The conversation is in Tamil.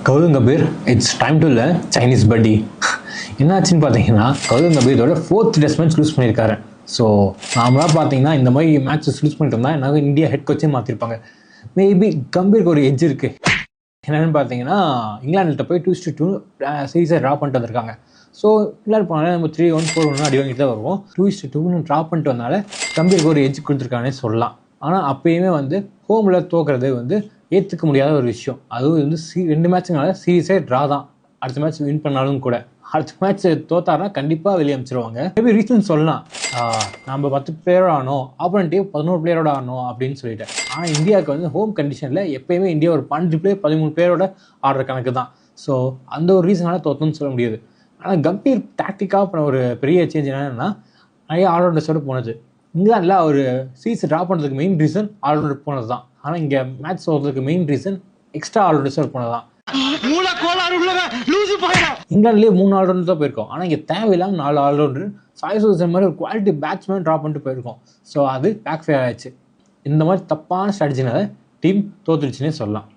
Gautham Kabir it's time to ல சைனீஸ் பட்டி. என்னாச்சுன்னு பார்த்தீங்கன்னா கௌதம் கபீரோட 4th டெஸ்ட் மேட்ச் லூஸ் பண்ணியிருக்காரு. ஸோ நாமளாக பார்த்தீங்கன்னா இந்த மாதிரி மேட்சஸ் லூஸ் பண்ணிட்டு இருந்தால் என்ன இந்தியா ஹெட் கோச்சே மாற்றிருப்பாங்க. மேபி கம்பீருக்கு ஒரு எட்ஜ் இருக்குது. என்னென்னு பார்த்தீங்கன்னா இங்கிலாந்துகிட்ட போய் 2-2 சீரீஸை ட்ரா பண்ணிட்டு வந்திருக்காங்க. ஸோ இங்கிலாந்து போனாலே நம்ம 3-1 4-1 அடி வாங்கிட்டு தான் வருவோம். 2-2 ட்ரா பண்ணிட்டு வந்தால கம்பீருக்கு ஒரு எட்ஜ் கொடுத்துருக்கானே சொல்லலாம். ஆனால் அப்பயுமே ஹோமில் தோக்குறது ஏற்றுக்க முடியாத ஒரு விஷயம். அதுவும் 2 மேட்சுனால சீரீஸே ட்ரா தான். அடுத்த மேட்ச் வின் பண்ணாலும் கூட அடுத்த மேட்ச் தோத்தாருன்னா கண்டிப்பாக வெளியே அனுப்பிச்சிருவாங்க. மேபி ரீசன் சொல்லலாம், நம்ம 10 பிளேயரோட ஆடணும், ஆப்போனன்ட்டே 11 பிளேயரோட ஆடணும் அப்படின்னு சொல்லிட்டு. ஆனால் இந்தியாவுக்கு ஹோம் கண்டிஷனில் எப்பயுமே இந்தியா ஒரு 12 பிளேயர் 13 பிளேயரோட ஆடுற கணக்கு தான். ஸோ அந்த ஒரு ரீசனால தோத்தணும்னு சொல்ல முடியாது. ஆனால் கம்பீர் டாக்டிக்காக பண்ண ஒரு பெரிய சேஞ்ச் என்னன்னா நிறைய ஆல்ரவுண்டர்ஸோடு போனது. இங்கிலாண்டில் ஒரு சீரீஸ் ட்ரா பண்ணுறதுக்கு மெயின் ரீசன் ஆல்ரவுண்டர் போனது தான். ஆனால் இங்கே மேட்ச் ஓடுறதுக்கு மெயின் ரீசன் எக்ஸ்ட்ரா ஆல்ரவுண்டர்ஸோடு போனது தான். இங்கிலாந்துலேயே 3 ஆல்ரவுண்டர் தான் போயிருக்கோம். ஆனால் இங்கே தேவையில்லாமல் 4 ஆல்ரவுண்டர் சாய் சுதர்சன் மாதிரி ஒரு குவாலிட்டி பேட்ஸ்மேன் ட்ரா பண்ணிட்டு போயிருக்கோம். ஸோ அது பேக் ஃபயர் ஆயிடுச்சு. இந்த மாதிரி தப்பான ஸ்ட்ராட்டஜினால டீம் தோத்துருச்சுன்னே சொல்லலாம்.